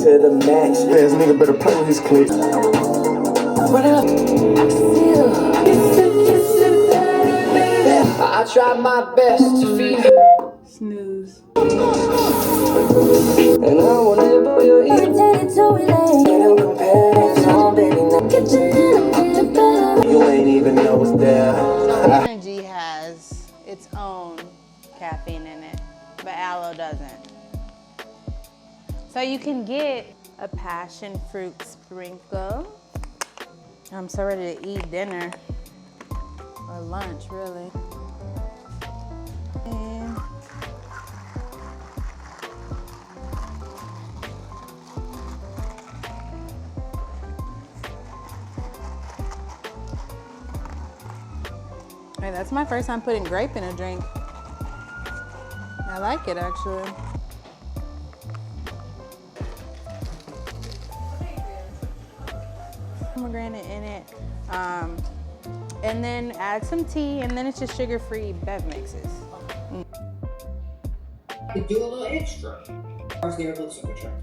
to the max. This nigga better play with his click. Run it up. I tried my best to feed you. Snooze. And I will never your ear. You ain't even know it's there. Energy has its own caffeine in it, but aloe doesn't. So you can get a passion fruit sprinkle. I'm so ready to eat dinner or lunch, really. And hey, that's my first time putting grape in a drink. I like it, actually. Pomegranate in it, and then add some tea, and then it's just sugar-free bev mixes. Could do a little extra. Or their blood temperature,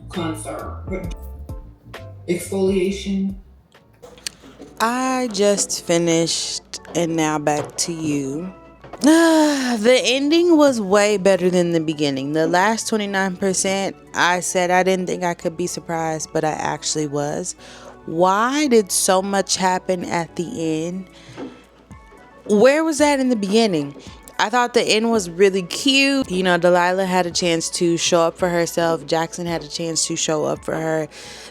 concern, exfoliation. I just finished, and now back to you. The ending was way better than the beginning. The last 29%, I said I didn't think I could be surprised, but I actually was. Why did so much happen at the end? Where was that in the beginning? I thought the end was really cute. You know, Delilah had a chance to show up for herself. Jackson had a chance to show up for her.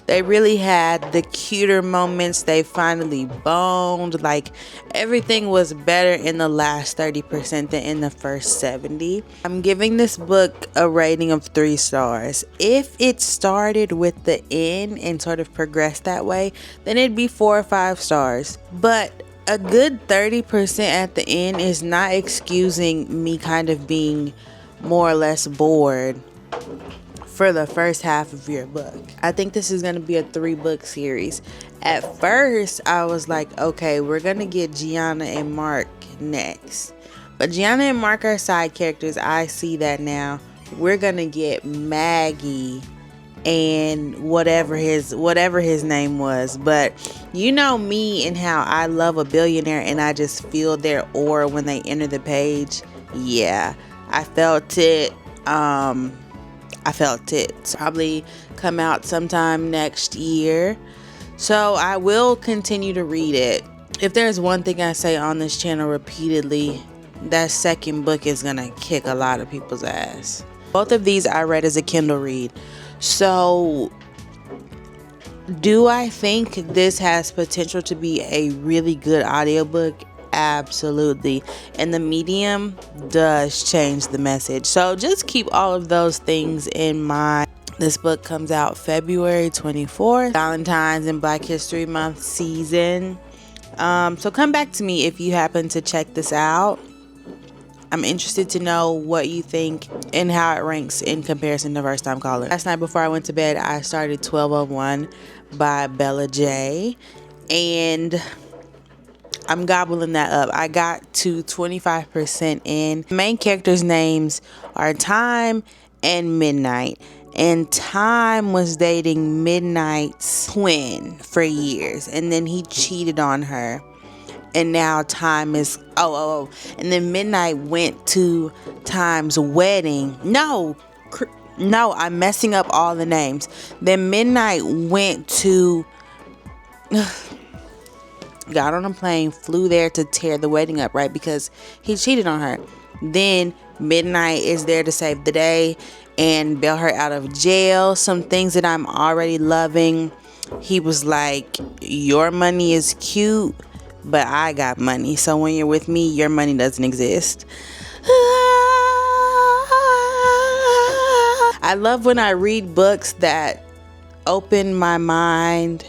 They really had the cuter moments. They finally boned. Like, everything was better in the last 30% than in the first 70. I'm giving this book a rating of 3 stars. If it started with the end and sort of progressed that way, then it'd be 4 or 5 stars. But a good 30% at the end is not excusing me kind of being more or less bored for the first half of your book. I think this is going to be a 3-book series. At first, I was like, okay, we're going to get Gianna and Mark next. But Gianna and Mark are side characters. I see that now. We're going to get Maggie and whatever his name was. But you know me and how I love a billionaire, and I just feel their aura when they enter the page. Yeah, I felt it. Probably come out sometime next year, so I will continue to read it. If there's one thing I say on this channel repeatedly, that second book is gonna kick a lot of people's ass. Both of these I read as a Kindle read. So, do I think this has potential to be a really good audiobook? Absolutely. And the medium does change the message. So, just keep all of those things in mind. This book comes out February 24th, Valentine's and Black History Month season. So, come back to me if you happen to check this out. I'm interested to know what you think and how it ranks in comparison to First Time Caller. Last night before I went to bed, I started 1201 by Bella J, and I'm gobbling that up. I got to 25% in. The main characters' names are Time and Midnight. And Time was dating Midnight's twin for years, and then he cheated on her. And now Time is and then Midnight went to Time's wedding. No, I'm messing up all the names. Then Midnight went to got on a plane, flew there to tear the wedding up, right? Because he cheated on her. Then Midnight is there to save the day and bail her out of jail. Some things that I'm already loving. He was like, your money is cute, but I got money. So when you're with me, your money doesn't exist. I love when I read books that open my mind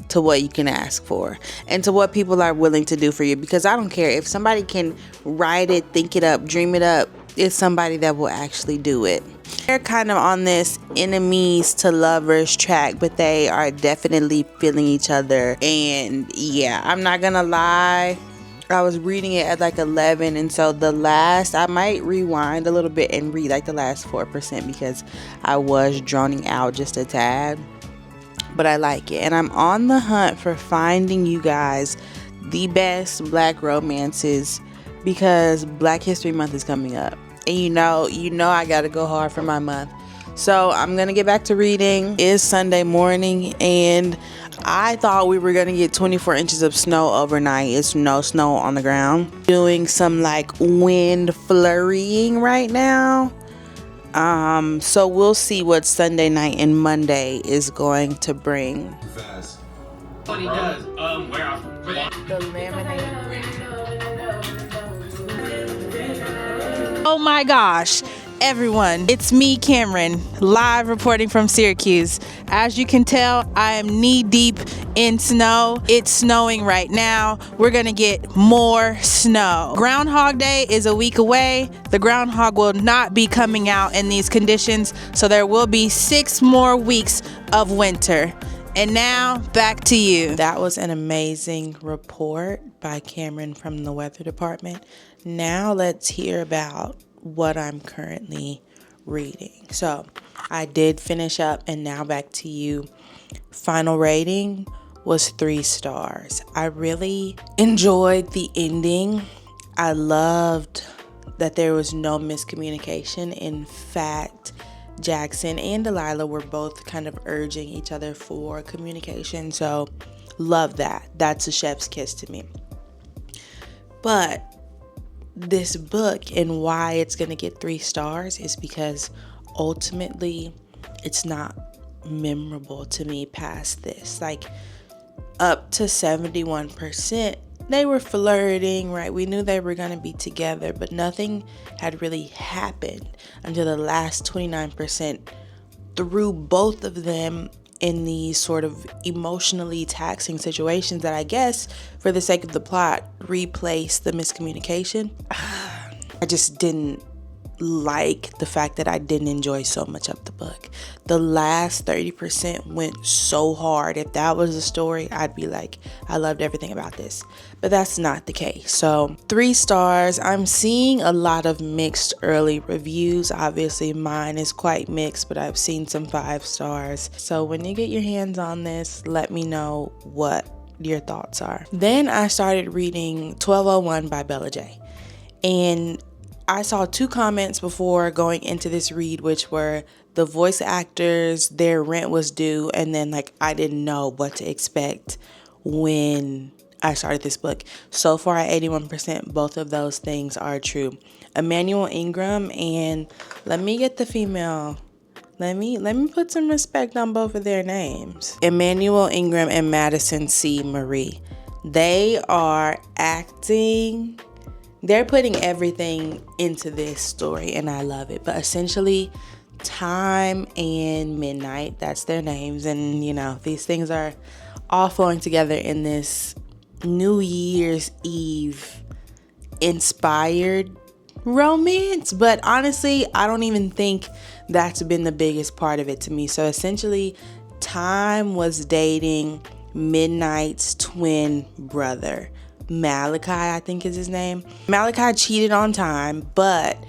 to what you can ask for and to what people are willing to do for you, because I don't care if somebody can write it, think it up, dream it up. It's somebody that will actually do it. They're kind of on this enemies to lovers track, but they are definitely feeling each other. And yeah, I'm not gonna lie, I was reading it at like 11, and so I might rewind a little bit and read like the last 4% because I was droning out just a tad. But I like it, and I'm on the hunt for finding you guys the best Black romances because Black History Month is coming up, and you know I gotta go hard for my month. So I'm gonna get back to reading. It's Sunday morning, and I thought we were gonna get 24 inches of snow overnight. It's no snow on the ground. Doing some like wind flurrying right now. So we'll see what Sunday night and Monday is going to bring. What he does, The laminated. Oh my gosh, everyone, it's me, Cameron, live reporting from Syracuse. As you can tell, I am knee deep in snow. It's snowing right now. We're gonna get more snow. Groundhog Day is a week away. The groundhog will not be coming out in these conditions, so there will be 6 more weeks of winter. And now, back to you. That was an amazing report by Cameron from the weather department. Now let's hear about what I'm currently reading. So I did finish up, and now back to you. Final rating was 3 stars. I really enjoyed the ending. I loved that there was no miscommunication. In fact, Jackson and Delilah were both kind of urging each other for communication. So love that. That's a chef's kiss to me. But this book and why it's going to get 3 stars is because ultimately it's not memorable to me past this. Like up to 71%, they were flirting, right? We knew they were going to be together, but nothing had really happened until the last 29% threw both of them in these sort of emotionally taxing situations that I guess, for the sake of the plot, replace the miscommunication. I just didn't like the fact that I didn't enjoy so much of the book. The last 30% went so hard. If that was the story, I'd be like, I loved everything about this. But that's not the case. So 3 stars. I'm seeing a lot of mixed early reviews. Obviously mine is quite mixed, but I've seen some 5 stars. So when you get your hands on this, let me know what your thoughts are. Then I started reading 1201 by Bella J. And I saw 2 comments before going into this read, which were the voice actors, their rent was due, and then like I didn't know what to expect when I started this book. So far at 81%, both of those things are true. Emmanuel Ingram and let me get the female. Let me put some respect on both of their names. Emmanuel Ingram and Madison C. Marie. They are acting. They're putting everything into this story, and I love it. But essentially, Time and Midnight, that's their names. And, you know, these things are all flowing together in this New Year's Eve inspired romance. But honestly, I don't even think that's been the biggest part of it to me. So essentially, Time was dating Midnight's twin brother. Malachi, I think is his name. Malachi cheated on Time, but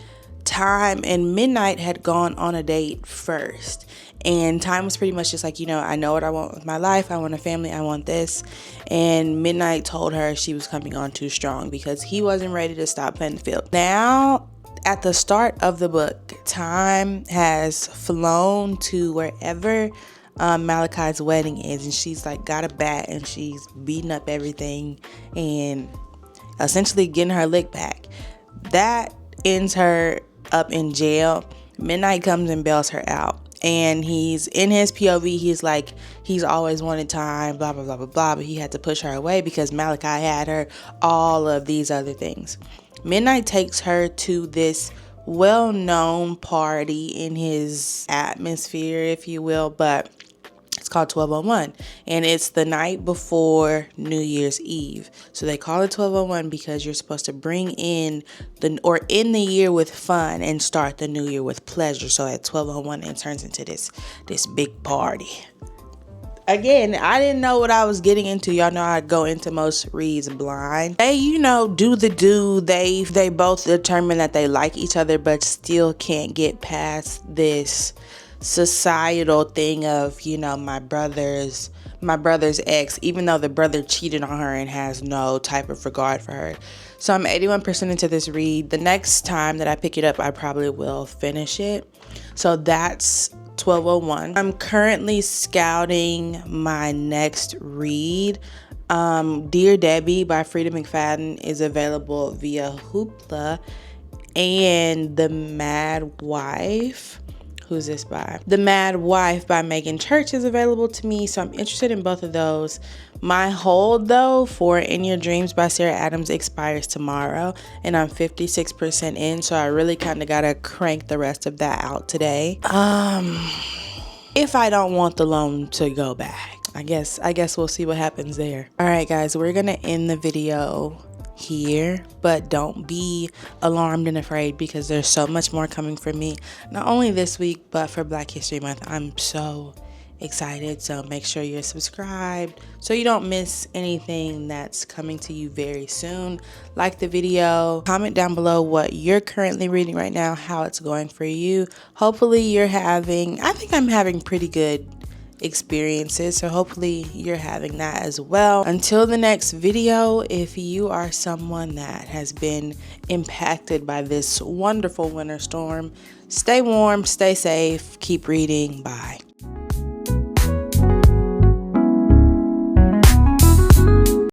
Time and Midnight had gone on a date first. And Time was pretty much just like, you know, I know what I want with my life. I want a family. I want this. And Midnight told her she was coming on too strong because he wasn't ready to stop playing the field. Now, at the start of the book, Time has flown to wherever Malachi's wedding is, and she's like got a bat and she's beating up everything and essentially getting her lick back. That ends her up in jail. Midnight comes and bails her out, and he's in his POV. He's like, he's always wanted Time, blah blah blah blah blah, but he had to push her away because Malachi had her, all of these other things. Midnight takes her to this well-known party in his atmosphere, if you will, but it's called 1201, and it's the night before New Year's Eve. So they call it 1201 because you're supposed to bring in end the year with fun and start the new year with pleasure. So at 1201, it turns into this big party. Again, I didn't know what I was getting into. Y'all know I go into most reads blind. They, do the do. They both determine that they like each other, but still can't get past this societal thing of, my brother's ex, even though the brother cheated on her and has no type of regard for her. So I'm 81% into this read. The next time that I pick it up, I probably will finish it. So that's 1201. I'm currently scouting my next read. Dear Debbie by Frida McFadden is available via Hoopla, and The Mad Wife. Who's this by? The Mad Wife by Megan Church is available to me, so I'm interested in both of those. My hold, though, for In Your Dreams by Sarah Adams expires tomorrow, and I'm 56% in, so I really kind of gotta crank the rest of that out today. If I don't want the loan to go back, I guess we'll see what happens there. All right, guys, we're gonna end the video here, but don't be alarmed and afraid, because there's so much more coming from me, not only this week but for Black History Month. I'm so excited, so make sure you're subscribed so you don't miss anything that's coming to you very soon. Like the video, comment down below what you're currently reading right now, how it's going for you. Hopefully I think I'm having pretty good experiences, so hopefully you're having that as well. Until the next video, if you are someone that has been impacted by this wonderful winter storm, stay warm, stay safe, keep reading. Bye.